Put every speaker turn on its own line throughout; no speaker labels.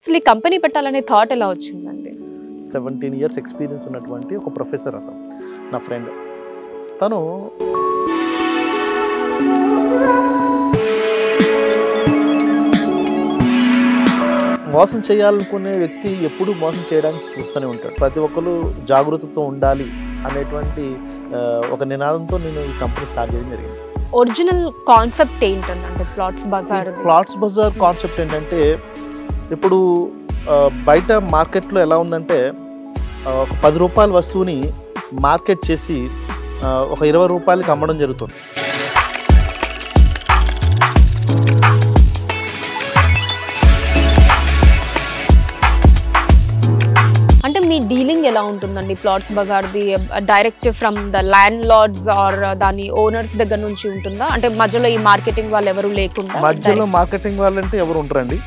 అసలు ఈ కంపెనీ పెట్టాలనే థాట్ ఎలా వచ్చిందండి?
17 ఇయర్స్ ఎక్స్పీరియన్స్ ఉన్నటువంటి ఒక ప్రొఫెసర్ అతను నా ఫ్రెండ్. తను మోసం చేయాలనుకునే వ్యక్తి ఎప్పుడూ మోసం చేయడానికి చూస్తూనే ఉంటాడు. ప్రతి ఒక్కరు జాగృతితో ఉండాలి అనేటువంటి ఒక నినాదంతో నేను ఈ కంపెనీ స్టార్ట్ చేయడం జరిగింది.
ఒరిజినల్ కాన్సెప్ట్ ఏంటంటే ప్లాట్స్ బజార్
కాన్సెప్ట్ ఏంటంటే, ఇప్పుడు బయట మార్కెట్లో ఎలా ఉందంటే, ఒక 10 రూపాయల వస్తువుని మార్కెట్ చేసి ఒక 20 రూపాయలకి అమ్మడం జరుగుతుంది.
అంటే మీ డీలింగ్ ఎలా ఉంటుందండి ప్లాట్స్ బజార్ది? Direct from the landlords or దాని ఓనర్స్ దగ్గర నుంచి ఉంటుందా? అంటే మధ్యలో ఈ మార్కెటింగ్ వాళ్ళు ఎవరు లేకుండా?
మధ్యలో మార్కెటింగ్ వాళ్ళంటే ఎవరు ఉంటారండి?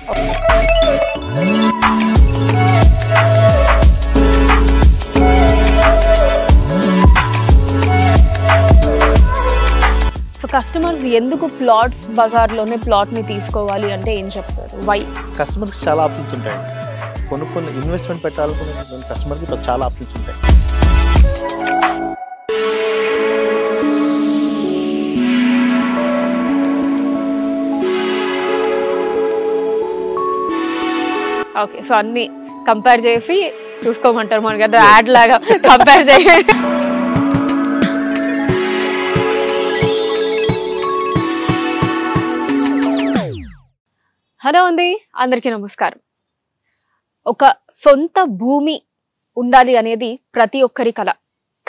సో కస్టమర్స్ ఎందుకు ప్లాట్స్ బజార్లోనే ప్లాట్ని తీసుకోవాలి అంటే ఏం చెప్తారు? వై?
కస్టమర్కి చాలా ఆప్షన్స్ ఉంటాయి. కొన్ని ఇన్వెస్ట్మెంట్ పెట్టాలనుకునే కస్టమర్కి చాలా ఆప్షన్స్ ఉంటాయి.
ఓకే, సో అన్ని కంపేర్ చేసి చూసుకోమంటారు మనకి, కదా యాడ్ లాగా కంపేర్ చేసి. హలో అండి, అందరికీ నమస్కారం. ఒక సొంత భూమి ఉండాలి అనేది ప్రతి ఒక్కరి కల.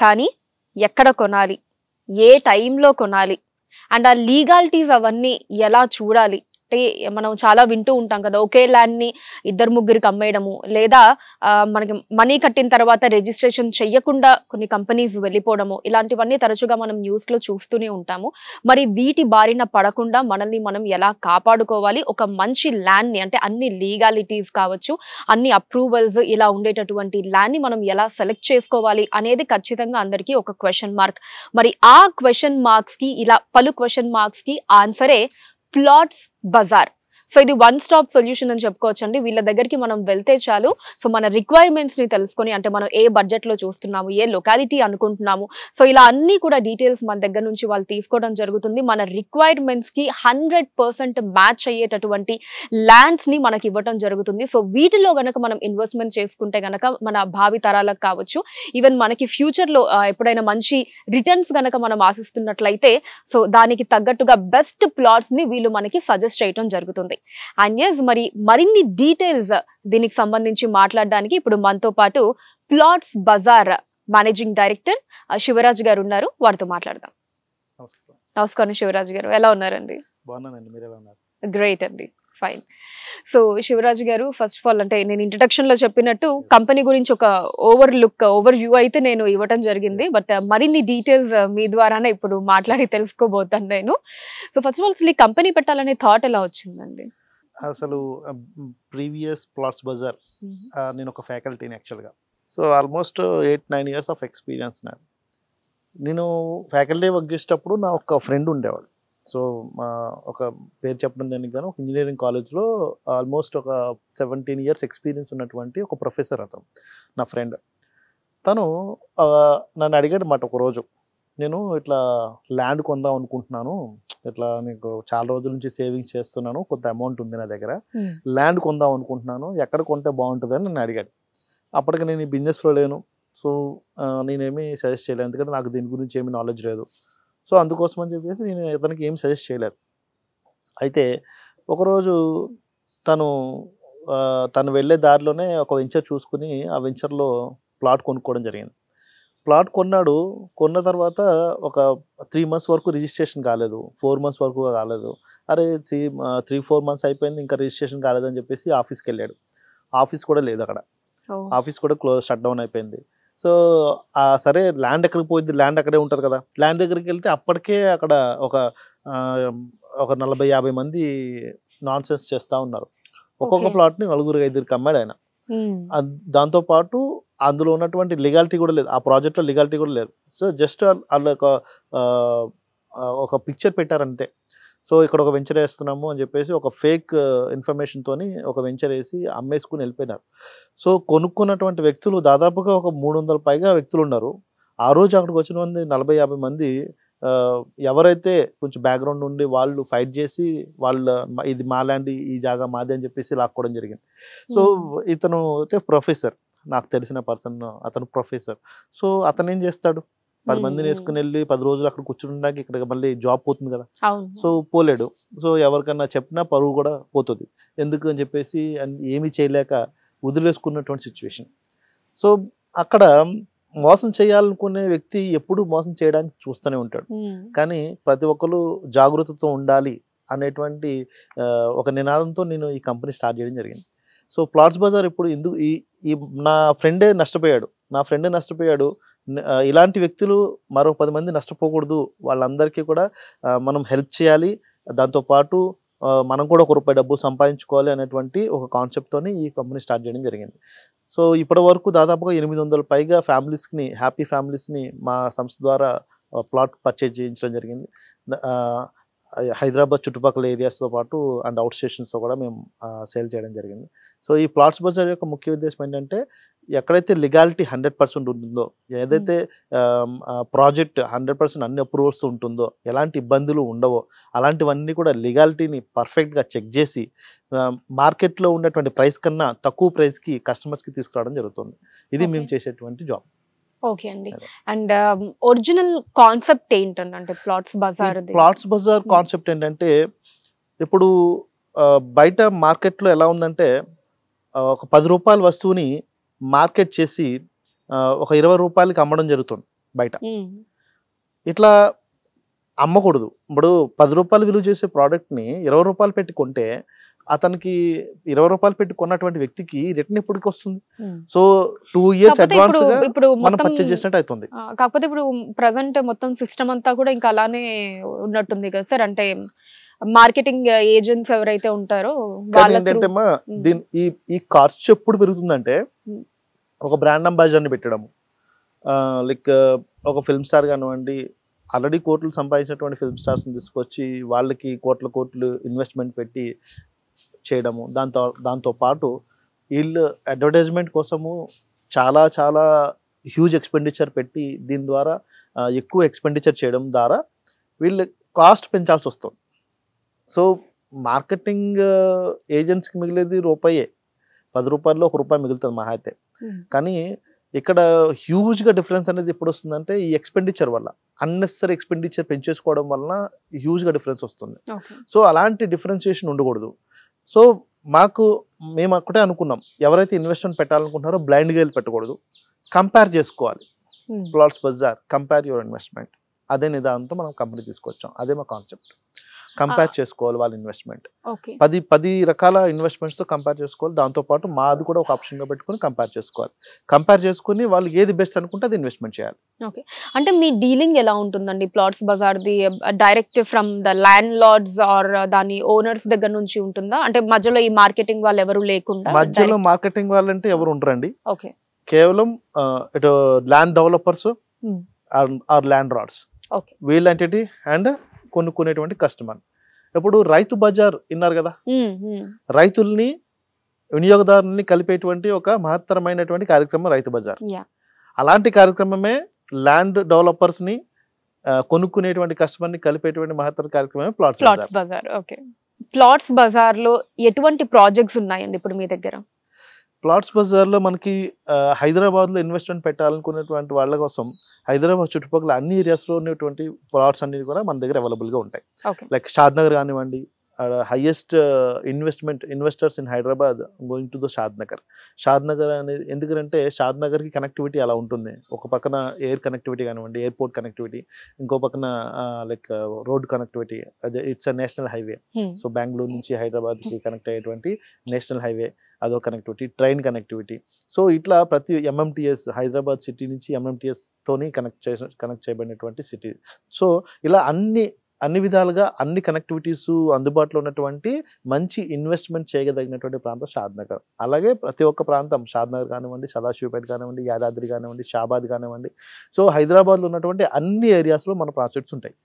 కానీ ఎక్కడ కొనాలి, ఏ టైంలో కొనాలి, అండ్ ఆ లీగాలిటీస్ అవన్నీ ఎలా చూడాలి అంటే మనం చాలా వింటూ ఉంటాం కదా, ఒకే ల్యాండ్ని 2-3కి అమ్మేయడము, లేదా మనకి మనీ కట్టిన తర్వాత రిజిస్ట్రేషన్ చెయ్యకుండా కొన్ని కంపెనీస్ వెళ్ళిపోవడము, ఇలాంటివన్నీ తరచుగా మనం న్యూస్లో చూస్తూనే ఉంటాము. మరి వీటి బారిన పడకుండా మనల్ని మనం ఎలా కాపాడుకోవాలి, ఒక మంచి ల్యాండ్ని అంటే అన్ని లీగాలిటీస్ కావచ్చు, అన్ని అప్రూవల్స్ ఇలా ఉండేటటువంటి ల్యాండ్ని మనం ఎలా సెలెక్ట్ చేసుకోవాలి అనేది ఖచ్చితంగా అందరికీ ఒక క్వశ్చన్ మార్క్. మరి ఆ క్వశ్చన్ మార్క్స్కి, ఇలా పలు క్వశ్చన్ మార్క్స్కి ఆన్సరే ప్లాట్స్ బజార్. సో ఇది వన్ స్టాప్ సొల్యూషన్ అని చెప్పుకోవచ్చు అండి. వీళ్ళ దగ్గరికి మనం వెళ్తే చాలు, సో మన రిక్వైర్మెంట్స్ని తెలుసుకొని, అంటే మనం ఏ బడ్జెట్లో చూస్తున్నాము, ఏ లొకాలిటీ అనుకుంటున్నాము, సో ఇలా అన్నీ కూడా డీటెయిల్స్ మన దగ్గర నుంచి వాళ్ళు తీసుకోవడం జరుగుతుంది. మన రిక్వైర్మెంట్స్కి 100% మ్యాచ్ అయ్యేటటువంటి ల్యాండ్స్ని మనకి ఇవ్వడం జరుగుతుంది. సో వీటిలో గనక మనం ఇన్వెస్ట్మెంట్ చేసుకుంటే గనక మన భావి తరాలకు కావచ్చు, ఈవెన్ మనకి ఫ్యూచర్లో ఎప్పుడైనా మంచి రిటర్న్స్ గనక మనం ఆశిస్తున్నట్లయితే, సో దానికి తగ్గట్టుగా బెస్ట్ ప్లాట్స్ని వీళ్ళు మనకి సజెస్ట్ చేయడం జరుగుతుంది. అండ్ ఎస్, మరిన్ని డీటెయిల్స్ దీనికి సంబంధించి మాట్లాడడానికి ఇప్పుడు మనతో పాటు plots bazaar managing director Shivaraj గారు ఉన్నారు. వారితో మాట్లాడదాం. నమస్కారం శివరాజ్ గారు, ఎలా ఉన్నారండి?
బాగున్నానండి, మీరు ఎలా ఉన్నారు?
గ్రేట్ అండి, ఫైన్. సో శివరాజ్ గారు, ఫస్ట్ ఆఫ్ ఆల్ అంటే నేను ఇంట్రడక్షన్ లో చెప్పినట్టు కంపెనీ గురించి ఒక ఓవర్ వ్యూ అయితే నేను ఇవ్వటం జరిగింది. బట్ మరిన్ని డీటెయిల్స్ మీ ద్వారానే ఇప్పుడు మాట్లాడి తెలుసుకోబోతాను నేను. సో ఫస్ట్ ఆఫ్ ఆల్ అసలు ఈ కంపెనీ పెట్టాలనే థాట్ ఎలా వచ్చిందండి?
అసలు ప్రీవియస్ ప్లాట్స్ బజార్ నేను ఒక ఫ్యాకల్టీని యాక్చువల్గా. So almost 8-9 years of experience నేను ఫ్యాకల్టీ వర్క్ చేసేటప్పుడు నా ఒక ఫ్రెండ్ ఉండేవాడు. సో ఒక పేరు చెప్పడం దానికి గాను, ఒక ఇంజనీరింగ్ కాలేజ్లో ఆల్మోస్ట్ ఒక 17 ఇయర్స్ ఎక్స్పీరియన్స్ ఉన్నటువంటి ఒక ప్రొఫెసర్ అతను నా ఫ్రెండ్. తను నన్ను అడిగాడు మాట ఒకరోజు, నేను ఇట్లా ల్యాండ్ కొందాం అనుకుంటున్నాను, ఇట్లా నీకు చాలా రోజుల నుంచి సేవింగ్స్ చేస్తున్నాను, కొంత అమౌంట్ ఉంది నా దగ్గర, ల్యాండ్ కొందాం అనుకుంటున్నాను, ఎక్కడ కొంటే బాగుంటుంది అని నన్ను అడిగాడు. అప్పటికి నేను ఈ బిజినెస్లో లేను, సో నేనేమి సజెస్ట్ చేయలేదు, ఎందుకంటే నాకు దీని గురించి ఏమీ నాలెడ్జ్ లేదు. సో అందుకోసం అని చెప్పేసి నేను ఇతనికి ఏం సజెస్ట్ చేయలేదు. అయితే ఒకరోజు తను వెళ్ళే దారిలోనే ఒక వెంచర్ చూసుకుని ఆ వెంచర్లో ప్లాట్ కొనుక్కోవడం జరిగింది. ప్లాట్ కొన్న తర్వాత ఒక 3 మంత్స్ వరకు రిజిస్ట్రేషన్ కాలేదు, 4 మంత్స్ వరకు కాలేదు. అరే 3-4 మంత్స్ అయిపోయింది, ఇంకా రిజిస్ట్రేషన్ కాలేదని చెప్పేసి ఆఫీస్కి వెళ్ళాడు. ఆఫీస్ కూడా లేదు అక్కడ, ఆఫీస్ కూడా షట్ డౌన్ అయిపోయింది. సో సరే ల్యాండ్ ఎక్కడికి పోయింది, ల్యాండ్ అక్కడే ఉంటుంది కదా. ల్యాండ్ దగ్గరికి వెళ్తే అప్పటికే అక్కడ ఒక 40-50 మంది నాన్ సెన్స్ చేస్తూ ఉన్నారు. ఒక్కొక్క ప్లాట్ని 4-5కి అమ్మాడు ఆయన. దాంతోపాటు అందులో ఉన్నటువంటి లీగాలిటీ కూడా లేదు, ఆ ప్రాజెక్ట్లో లీగాలిటీ కూడా లేదు. సో జస్ట్ వాళ్ళు ఒక పిక్చర్ పెట్టారంతే. సో ఇక్కడ ఒక వెంచర్ వేస్తున్నాము అని చెప్పేసి ఒక ఫేక్ ఇన్ఫర్మేషన్తోని ఒక వెంచర్ వేసి అమ్మేసుకుని వెళ్ళిపోయినారు. సో కొనుక్కున్నటువంటి వ్యక్తులు దాదాపుగా ఒక 300 పైగా వ్యక్తులు ఉన్నారు. ఆ రోజు అక్కడికి వచ్చిన మంది 40-50 మంది ఎవరైతే కొంచెం బ్యాక్గ్రౌండ్ ఉండి వాళ్ళు ఫైట్ చేసి ఇది మా ల్యాండ్, ఈ జాగా మాది అని చెప్పేసి లాక్కోవడం జరిగింది. సో ఇతను అయితే ప్రొఫెసర్, నాకు తెలిసిన పర్సన్, అతను ప్రొఫెసర్. సో అతను ఏం చేస్తాడు, 10 మందిని వేసుకుని వెళ్ళి 10 రోజులు అక్కడ కూర్చుండడానికి ఇక్కడ మళ్ళీ జాబ్ పోతుంది కదా. సో పోలేడు. సో ఎవరికన్నా చెప్పినా పరువు కూడా పోతుంది. ఎందుకు అని చెప్పేసి ఏమీ చేయలేక వదిలేసుకున్నటువంటి సిచ్యువేషన్. సో అక్కడ మోసం చేయాలనుకునే వ్యక్తి ఎప్పుడు మోసం చేయడానికి చూస్తూనే ఉంటాడు. కానీ ప్రతి ఒక్కరు జాగృతతో ఉండాలి అనేటువంటి ఒక నినాదంతో నేను ఈ కంపెనీ స్టార్ట్ చేయడం జరిగింది. సో ప్లాట్స్ బజార్ ఇప్పుడు ఎందుకు ఈ నా ఫ్రెండే నష్టపోయాడు. ఇలాంటి వ్యక్తులు మరో 10 మంది నష్టపోకూడదు, వాళ్ళందరికీ కూడా మనం హెల్ప్ చేయాలి, దాంతోపాటు మనం కూడా ₹1 డబ్బు సంపాదించుకోవాలి అనేటువంటి ఒక కాన్సెప్ట్తోని ఈ కంపెనీ స్టార్ట్ చేయడం జరిగింది. సో ఇప్పటి వరకు దాదాపుగా 800 పైగా ఫ్యామిలీస్ని, హ్యాపీ ఫ్యామిలీస్ని మా సంస్థ ద్వారా ప్లాట్ పర్చేజ్ చేయించడం జరిగింది. హైదరాబాద్ చుట్టుపక్కల ఏరియాస్తో పాటు అండ్ అవుట్ స్టేషన్స్తో కూడా మేము సేల్ చేయడం జరిగింది. సో ఈ ప్లాట్స్ బజార్ యొక్క ముఖ్య ఉద్దేశం ఏంటంటే, ఎక్కడైతే లీగాలిటీ 100% ఉంటుందో, ఏదైతే ప్రాజెక్ట్ 100% అన్ని అప్రూవల్స్ ఉంటుందో, ఎలాంటి ఇబ్బందులు ఉండవో, అలాంటివన్నీ కూడా లీగాలిటీని పర్ఫెక్ట్గా చెక్ చేసి మార్కెట్లో ఉన్నటువంటి ప్రైస్ కన్నా తక్కువ ప్రైస్కి కస్టమర్స్కి తీసుకురావడం జరుగుతుంది. ఇది మేము చేసేటువంటి జాబ్.
ఓకే అండి. అండ్ ఒరిజినల్ కాన్సెప్ట్ ఏంటండి, అంటే ప్లాట్స్ బజార్
కాన్సెప్ట్ ఏంటంటే, ఇప్పుడు బయట మార్కెట్లో ఎలా ఉందంటే, ఒక ₹10 వస్తువుని మార్కెట్ చేసి ఒక ₹20కి అమ్మడం జరుగుతుంది బయట. ఇట్లా అమ్మకూడదు. ఇప్పుడు ₹10 విలువ చేసే ప్రోడక్ట్ని ₹20 పెట్టి కొంటే అతనికి ₹20 పెట్టి కొన్నటువంటి వ్యక్తికి రిటర్న్ ఎప్పటికి వస్తుంది? సో 2 years అడ్వాన్స్ మనం పర్చేజ్ చేసినట్టు అవుతుంది.
కాకపోతే ఇప్పుడు ప్రెసెంట్ మొత్తం సిస్టమ్ అంతా కూడా ఇంకా అలానే ఉన్నట్టుంది కదా సార్. అంటే మార్కెటింగ్ ఏజెంట్స్ ఎవరైతే ఉంటారో
ఏంటంటే ఈ ఖర్చు ఎప్పుడు పెరుగుతుందంటే, ఒక బ్రాండ్ అంబాసిడర్ని పెట్టడము, లైక్ ఒక ఫిల్మ్ స్టార్ కానివ్వండి, ఆల్రెడీ కోట్లు సంపాదించినటువంటి ఫిల్మ్ స్టార్స్ని తీసుకొచ్చి వాళ్ళకి కోట్లు ఇన్వెస్ట్మెంట్ పెట్టి చేయడము, దాంతో పాటు వీళ్ళు అడ్వర్టైజ్మెంట్ కోసము చాలా చాలా హ్యూజ్ ఎక్స్పెండిచర్ పెట్టి దీని ద్వారా ఎక్కువ ఎక్స్పెండిచర్ చేయడం ద్వారా వీళ్ళు కాస్ట్ పెంచాల్సి వస్తుంది. సో మార్కెటింగ్ ఏజెంట్స్కి మిగిలేది ₹1, ₹10లో ₹1 మిగులుతుంది మహా అయితే. కానీ ఇక్కడ హ్యూజ్గా డిఫరెన్స్ అనేది ఎప్పుడు వస్తుందంటే, ఈ ఎక్స్పెండిచర్ వల్ల, అన్నెసరీ ఎక్స్పెండిచర్ పెంచేసుకోవడం వలన హ్యూజ్గా డిఫరెన్స్ వస్తుంది. సో అలాంటి డిఫరెన్షియేషన్ ఉండకూడదు. సో మేము ఒకటే అనుకున్నాం, ఎవరైతే ఇన్వెస్ట్మెంట్ పెట్టాలనుకుంటున్నారో బ్లైండ్గా వెళ్ళి పెట్టకూడదు, కంపేర్ చేసుకోవాలి. Plots bazaar compare your investment, అదే నిదానంతో మనం కంపెనీ తీసుకొచ్చాం. అదే మా కాన్సెప్ట్. కంపేర్ చేసుకోవాలి వాళ్ళ ఇన్వెస్ట్మెంట్, 10 రకాల ఇన్వెస్ట్మెంట్స్తో కంపేర్ చేసుకోవాలి. దాంతోపాటు మాది కూడా ఒక ఆప్షన్గా పెట్టుకుని కంపేర్ చేసుకుని వాళ్ళు ఏది బెస్ట్ అనుకుంటే అది ఇన్వెస్ట్మెంట్ చేయాలి.
ఓకే. అంటే మీ డీలింగ్ ఎలా ఉంటుందండి ప్లాట్స్ బజార్ది? Direct from the landlords or దాని ఓనర్స్ దగ్గర నుంచి ఉంటుందా? అంటే మధ్యలో ఈ మార్కెటింగ్ వాళ్ళు ఎవరు లేకుండా?
మధ్యలో మార్కెటింగ్ వాళ్ళంటే ఎవరు ఉండరండి.
ఓకే.
కేవలం ఇటు land developers or landlords, వీళ్ళ ఎంటిటీ అండ్ కొనుక్కునేటువంటి కస్టమర్. ఇప్పుడు రైతు బజార్ విన్నారు కదా, రైతుల్ని వినియోగదారుల్ని కలిపేటువంటి ఒక మహత్తరమైనటువంటి కార్యక్రమం రైతు బజార్. అలాంటి కార్యక్రమమే ల్యాండ్ డెవలపర్స్ ని కొనుక్కునేటువంటి కస్టమర్ ని కలిపేటువంటి మహత్తర కార్యక్రమమే plots
bazaar. Okay. Plots bazaar లో ఎటువంటి ప్రాజెక్ట్స్ ఉన్నాయండి ఇప్పుడు మీ దగ్గర?
ప్లాట్స్ బజార్లో మనకి హైదరాబాద్లో ఇన్వెస్ట్మెంట్ పెట్టాలనుకునేటువంటి వాళ్ళ కోసం హైదరాబాద్ చుట్టుపక్కల అన్ని ఏరియాస్లో ఉన్నటువంటి ప్లాట్స్ అన్ని కూడా మన దగ్గర అవైలబుల్గా ఉంటాయి. లైక్ షాద్నగర్ కానివ్వండి, highest investors in Hyderabad going to the Shadnagar అనేది. ఎందుకంటే షాద్నగర్కి కనెక్టివిటీ అలా ఉంటుంది. ఒక పక్కన ఎయిర్ కనెక్టివిటీ కానివ్వండి, ఎయిర్పోర్ట్ కనెక్టివిటీ, ఇంకో పక్కన లైక్ రోడ్ కనెక్టివిటీ, అదే it's a national highway. So Bengaluru నుంచి హైదరాబాద్కి కనెక్ట్ అయ్యేటువంటి నేషనల్ హైవే, అదో కనెక్టివిటీ, ట్రైన్ కనెక్టివిటీ. సో ఇట్లా ప్రతి ఎంఎంటీఎస్, హైదరాబాద్ సిటీ నుంచి ఎంఎంటీఎస్ తోని కనెక్ట్ చేయబడినటువంటి సిటీ. సో ఇలా అన్ని విధాలుగా అన్ని కనెక్టివిటీస్ అందుబాటులో ఉన్నటువంటి మంచి ఇన్వెస్ట్మెంట్ చేయగలిగినటువంటి ప్రాంతం షాద్నగర్. అలాగే ప్రతి ఒక్క ప్రాంతం, షాద్నగర్ కానివ్వండి, సదాశివపేట కానివ్వండి, యాదాద్రి కానివ్వండి, షాబాద్ కానివ్వండి, సో హైదరాబాద్లో ఉన్నటువంటి అన్ని ఏరియాస్లో మన ప్రాజెక్ట్స్ ఉంటాయి.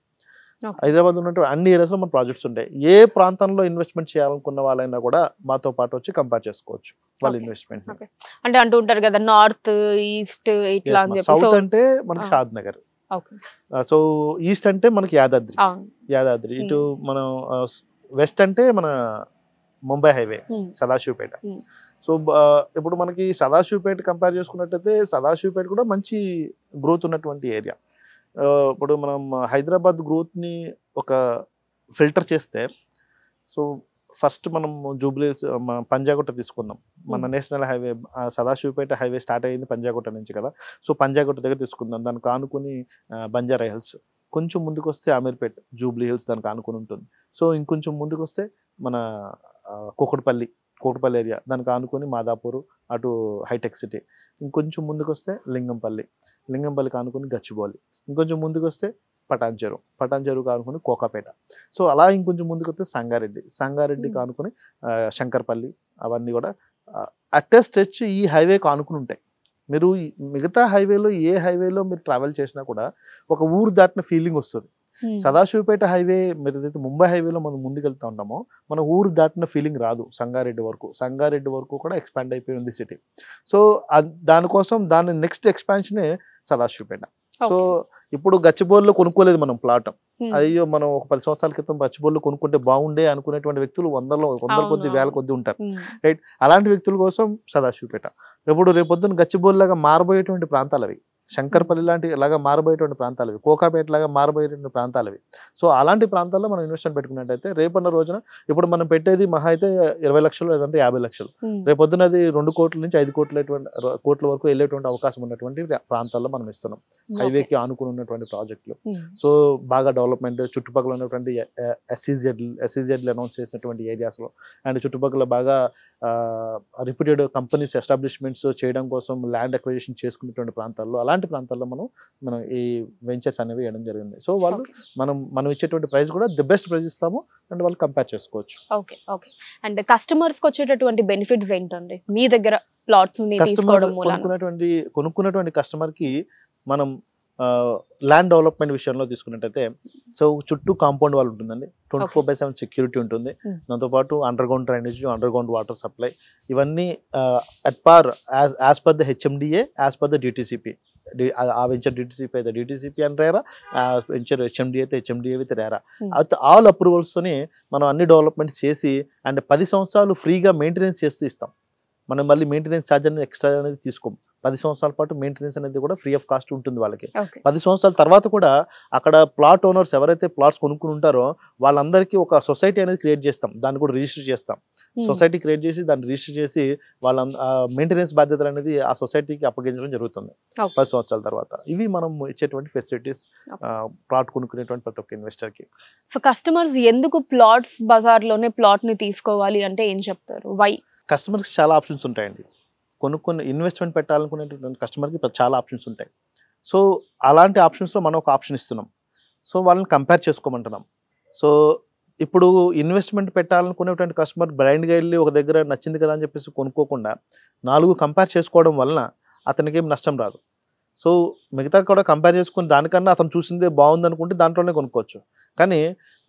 Okay.
హైదరాబాద్ ఉన్నటువంటి అన్ని ఏరియాస్లో మన ప్రాజెక్ట్స్ ఉంటాయి. ఏ ప్రాంతంలో ఇన్వెస్ట్మెంట్ చేయాలనుకున్న వాళ్ళైనా కూడా మాతో పాటు వచ్చి కంపేర్ చేసుకోవచ్చు వాళ్ళ
Okay.
ఇన్వెస్ట్మెంట్.
Okay. అంటే అంటూ ఉంటారు కదా నార్త్ ఈస్ట్ ఇట్లా అని చెప్పి.
సౌత్
సో
అంటే మనకి షాద్ నగర్,
ఓకే.
సో ఈస్ట్ అంటే మనకి యాదాద్రి,
అవును.
ఇటు మనం వెస్ట్ అంటే మన ముంబై హైవే సదాశివపేట. సో ఇప్పుడు మనకి సదాశివపేట కంపేర్ చేసుకున్నట్టయితే సదాశివపేట కూడా మంచి గ్రోత్ ఉన్నటువంటి ఏరియా. ఇప్పుడు మనం హైదరాబాద్ గ్రోత్ని ఒక ఫిల్టర్ చేస్తే, సో ఫస్ట్ మనం జూబ్లీస్ పంజాగుట్ట తీసుకుందాం. మన national highway Sadashivpet highway start అయ్యింది పంజాగుట్ట నుంచి కదా. సో పంజాగుట్ట దగ్గర తీసుకుందాం, దానికి ఆనుకుని బంజారా హిల్స్, కొంచెం ముందుకు వస్తే అమీర్పేట్ జూబ్లీ హిల్స్ దానికి ఆనుకుని ఉంటుంది. సో ఇంకొంచెం ముందుకు వస్తే మన కూకట్పల్లి ఏరియా దానికి ఆనుకొని మాదాపూర్, అటు హైటెక్ సిటీ. ఇంకొంచెం ముందుకు వస్తే లింగంపల్లికి ఆనుకొని గచ్చిబౌలి. ఇంకొంచెం ముందుకు వస్తే పటాన్చెరుకు ఆనుకొని కోకాపేట. సో అలా ఇంకొంచెం ముందుకు వస్తే సంగారెడ్డికి ఆనుకొని శంకర్పల్లి. అవన్నీ కూడా అట్ స్ట్రెచ్ ఈ హైవేకి ఆనుకుని ఉంటాయి. మీరు మిగతా హైవేలో ఏ హైవేలో మీరు ట్రావెల్ చేసినా కూడా ఒక ఊరు దాటిన ఫీలింగ్ వస్తుంది. సదాశివపేట హైవే మీరు ఏదైతే ముంబై హైవేలో మనం ముందుకు వెళ్తా ఉంటామో మన ఊరు దాటిన ఫీలింగ్ రాదు. సంగారెడ్డి వరకు కూడా ఎక్స్పాండ్ అయిపోయింది సిటీ. సో దానికోసం దాని నెక్స్ట్ ఎక్స్పాన్షనే సదాశివపేట. సో ఇప్పుడు గచ్చిబౌలిలో కొనుక్కోలేదు మనం ప్లాట్, అయ్యో మనం ఒక 10 సంవత్సరాల క్రితం గచ్చిబౌలిలో కొనుక్కుంటే బాగుండే అనుకునేటువంటి వ్యక్తులు వందల కొద్ది వేల కొద్ది ఉంటారు, రైట్? అలాంటి వ్యక్తుల కోసం సదాశివపేట. ఇప్పుడు రేపొద్దున గచ్చిబౌలిలాగా మారబోయేటువంటి ప్రాంతాలు అవి, శంకర్పల్లి లాంటి లాగా మారబోయేటువంటి ప్రాంతాలు అవి, కోకాపేట లాగా మారబోయేటువంటి ప్రాంతాలు అవి. సో అలాంటి ప్రాంతాల్లో మనం ఇన్వెస్ట్మెంట్ పెట్టుకున్నట్టయితే రేపన్న రోజున ఇప్పుడు మనం పెట్టేది మహా అయితే 20 లక్షలు లేదంటే 50 లక్షలు, రేపొద్దున అది 2 కోట్ల నుంచి 5 కోట్ల వరకు వెళ్ళేటువంటి అవకాశం ఉన్నటువంటి ప్రాంతాల్లో మనం ఇస్తున్నాం. హైవేకి ఆనుకుని ఉన్నటువంటి ప్రాజెక్టులు. సో బాగా డెవలప్మెంట్ చుట్టుపక్కల ఉన్నటువంటి ఎస్ఈజెడ్లు అనౌన్స్ చేసినటువంటి ఏరియాస్లో అండ్ చుట్టుపక్కల బాగా రిప్యూటెడ్ కంపెనీస్ ఎస్టాబ్లిష్మెంట్స్ చేయడం కోసం ల్యాండ్ అక్విజిషన్ చేసుకునేటువంటి ప్రాంతాల్లో, అలాంటి ప్రాంతాల్లో మనం ఈ వెంచర్స్ అనేవి వేయడం జరిగింది. సో వాళ్ళు మనం ఇచ్చేటువంటి ప్రైస్ కూడా ది బెస్ట్ ప్రైస్ ఇస్తాము అండ్ వాళ్ళు కంపేర్ చేసుకోవచ్చు.
ఓకే. అండ్ కస్టమర్స్కి వచ్చేటటువంటి బెనిఫిట్స్ ఏంటండి మీ దగ్గర ప్లాట్స్
కొనుక్కున్నటువంటి కస్టమర్కి మనం ల్యాండ్ డెవలప్మెంట్ విషయంలో తీసుకున్నట్టయితే, సో చుట్టూ కాంపౌండ్ వాల్ ఉంటుందండి, 24/7 సెక్యూరిటీ ఉంటుంది. దాంతోపాటు underground drainage, underground water supply, ఇవన్నీ at par as per the HMDA, as per the DTCP. ఆ వెంచర్ డిటిసిపి అయితే డిటిసిపి అని రేరా, వెంచర్ హెచ్ఎండిఏ అయితే హెచ్ఎండిఏ అయితే రేరా. ఆల్ అప్రూవల్స్తోనే మనం అన్ని డెవలప్మెంట్స్ చేసి అండ్ 10 సంవత్సరాలు ఫ్రీగా మెయింటెనెన్స్ చేస్తూ ఇస్తాం. మనం మళ్ళీ మెయింటెనెన్స్ ఛార్జ్ అనేది ఎక్స్ట్రా అనేది తీసుకోం. 10 సంవత్సరాల పాటు మెయింటెనెన్స్ అనేది కూడా ఫ్రీ ఆఫ్ కాస్ట్ ఉంటుంది వాళ్ళకి. 10 సంవత్సరాల తర్వాత కూడా అక్కడ ప్లాట్ ఓనర్స్ ఎవరైతే ప్లాట్స్ కొనుక్కుని ఉంటారో వాళ్ళందరికీ ఒక సొసైటీ అనేది క్రియేట్ చేస్తాం, దాన్ని కూడా రిజిస్టర్ చేస్తాం. సొసైటీ క్రియేట్ చేసి దాన్ని రిజిస్టర్ చేసి వాళ్ళ మెయింటెనెన్స్ బాధ్యతలు అనేది ఆ సొసైటీకి అప్పగించడం జరుగుతుంది 10 సంవత్సరాల తర్వాత. ఇవి మనం ఇచ్చేటువంటి ఫెసిలిటీస్ ప్లాట్ కొనుక్కునేటువంటి ప్రతి ఒక్క ఇన్వెస్టర్కి.
సో కస్టమర్స్ ఎందుకు ప్లాట్స్ బజార్లోనే ప్లాట్ని తీసుకోవాలి అంటే ఏం చెప్తారు? వై?
కస్టమర్కి చాలా ఆప్షన్స్ ఉంటాయండి. ఇన్వెస్ట్మెంట్ పెట్టాలనుకునేటువంటి కస్టమర్కి చాలా ఆప్షన్స్ ఉంటాయి. సో అలాంటి ఆప్షన్స్లో మనం ఒక ఆప్షన్ ఇస్తున్నాం. సో వాళ్ళని కంపేర్ చేసుకోమంటున్నాం. సో ఇప్పుడు ఇన్వెస్ట్మెంట్ పెట్టాలనుకునేటువంటి కస్టమర్ బ్లైండ్గా వెళ్ళి ఒక దగ్గర నచ్చింది కదా అని చెప్పేసి కొనుక్కోకుండా 4 కంపేర్ చేసుకోవడం వలన అతనికి ఏం నష్టం రాదు. సో మిగతా కూడా కంపేర్ చేసుకుని దానికన్నా అతను చూసిందే బాగుంది అనుకుంటే దాంట్లోనే కొనుక్కోవచ్చు. కానీ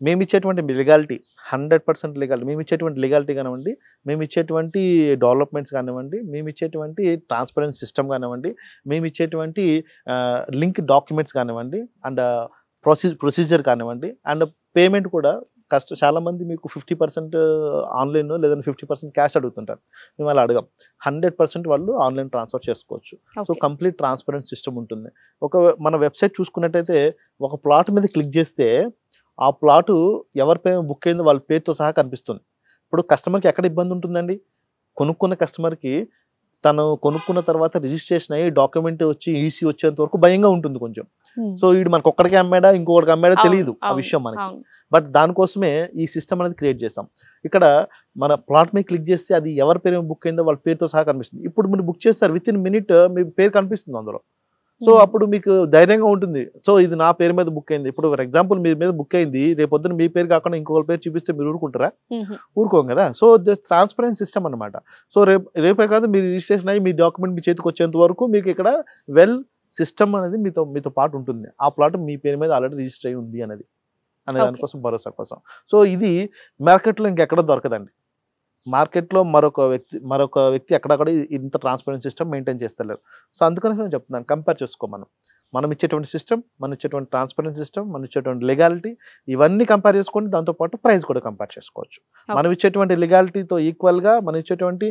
మేము ఇచ్చేటువంటి లీగాలిటీ 100% లీగాలిటీ, మేము ఇచ్చేటువంటి లీగాలిటీ కానివ్వండి, మేము ఇచ్చేటువంటి డెవలప్మెంట్స్ కానివ్వండి, మేము ఇచ్చేటువంటి ట్రాన్స్పరెన్స్ సిస్టమ్ కానివ్వండి, మేము ఇచ్చేటువంటి లింక్ డాక్యుమెంట్స్ కానివ్వండి అండ్ ప్రొసీజర్ కానివ్వండి అండ్ పేమెంట్ కూడా చాలామంది మీకు 50% ఆన్లైన్ లేదంటే 50% క్యాష్ అడుగుతుంటారు. మేము అలా అడగం, 100% వాళ్ళు ఆన్లైన్ ట్రాన్స్ఫర్ చేసుకోవచ్చు. సో కంప్లీట్ ట్రాన్స్పరెంట్ సిస్టమ్ ఉంటుంది. మన వెబ్సైట్ చూసుకున్నట్టయితే ఒక ప్లాట్ మీద క్లిక్ చేస్తే ఆ ప్లాటు ఎవరి పేరు బుక్ అయిందో వాళ్ళ పేరుతో సహా కనిపిస్తుంది. ఇప్పుడు కస్టమర్కి ఎక్కడ ఇబ్బంది ఉంటుందండి? కొనుక్కున్న కస్టమర్కి తను కొనుక్కున్న తర్వాత రిజిస్ట్రేషన్ అయ్యి డాక్యుమెంట్ వచ్చి ఈసీ వచ్చేంత వరకు భయంగా ఉంటుంది కొంచెం. సో వీడు మనకు ఒక్కడికి అమ్మాడా ఇంకొకటికి అమ్మాడా తెలియదు ఆ విషయం మనకి. బట్ దానికోసమే ఈ సిస్టమ్ అనేది క్రియేట్ చేస్తాం. ఇక్కడ మన ప్లాట్ మీద క్లిక్ చేస్తే అది ఎవరి పేరు బుక్ అయిందో వాళ్ళ పేరుతో సహా కనిపిస్తుంది. ఇప్పుడు మీరు బుక్ చేస్తారు, విత్ ఇన్ మినిట్ మీ పేరు కనిపిస్తుంది అందులో. సో అప్పుడు మీకు ధైర్యంగా ఉంటుంది. సో ఇది నా పేరు మీద బుక్ అయింది. ఇప్పుడు ఫర్ ఎగ్జాంపుల్ మీ మీద బుక్ అయింది, రేపు పొద్దున మీ పేరు కాకుండా ఇంకొకరి పేరు చూపిస్తే మీరు ఊరుకుంటారా? ఊరుకోం కదా. సో జస్ట్ ట్రాన్స్పరెంట్ సిస్టమ్ అనమాట. సో రేపే కాదు మీరు రిజిస్ట్రేషన్ అయ్యి మీ డాక్యుమెంట్ మీ చేతికి వచ్చేంత వరకు మీకు ఇక్కడ సిస్టమ్ అనేది మీతో పాటు ఉంటుంది. ఆ ప్లాట్ మీ పేరు మీద ఆల్రెడీ రిజిస్టర్ అయ్యి ఉంది అనేది. అనే దానికోసం, భరోసా కోసం. సో ఇది మార్కెట్లో ఇంకెక్కడ దొరకదండి. మార్కెట్లో మరొక వ్యక్తి ఎక్కడక్కడ ఇంత ట్రాన్స్పరెంట్ సిస్టమ్ మెయింటైన్ చేస్తలేరు. సో అందుకని నేను చెప్తున్నాను, కంపేర్ చేసుకో. మనం ఇచ్చేటువంటి సిస్టమ్, మనం ఇచ్చేటువంటి ట్రాన్స్పరెంట్ సిస్టమ్, మనం ఇచ్చేటువంటి లీగాలిటీ, ఇవన్నీ కంపేర్ చేసుకొని దాంతోపాటు ప్రైస్ కూడా కంపేర్ చేసుకోవచ్చు. మనం ఇచ్చేటువంటి లీగాలిటీతో ఈక్వల్గా, మనం ఇచ్చేటువంటి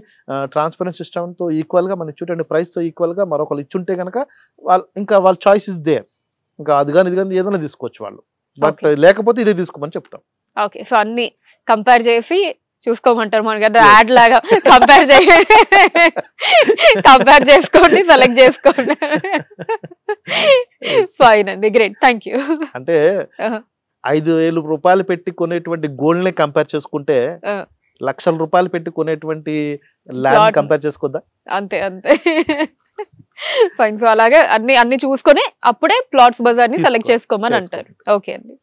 ట్రాన్స్పరెంట్ సిస్టమ్తో ఈక్వల్గా, మనం ఇచ్చేటువంటి ప్రైస్తో ఈక్వల్గా మరొకరు ఇచ్చుంటే కనుక వాళ్ళ చాయిస్ ఇస్ దేర్. ఇంకా అది కానీ ఇది కానీ ఏదైనా తీసుకోవచ్చు వాళ్ళు. బట్ లేకపోతే ఇదే తీసుకోమని చెప్తాం.
ఓకే, సో అన్ని కంపేర్ చేసి చూసుకోమంటారు. మనకి అది యాడ్ లాగా కంపేర్ చేసుకోండి, సెలెక్ట్ చేసుకోండి. ఫైన్ అండి, గ్రేట్, థ్యాంక్ యూ.
అంటే 5,000 రూపాయలు పెట్టి కొనేటువంటి గోల్డ్ నే కంపేర్ చేసుకుంటే లక్షల రూపాయలు పెట్టి కొనేటువంటి ల్యాండ్ కంపేర్ చేసుకోద్దా?
అంతే అంతే. ఫైన్. సో అలాగే అన్ని చూసుకొని అప్పుడే ప్లాట్స్ బజార్ ని సెలెక్ట్ చేసుకోమని అంటారు. ఓకే అండి.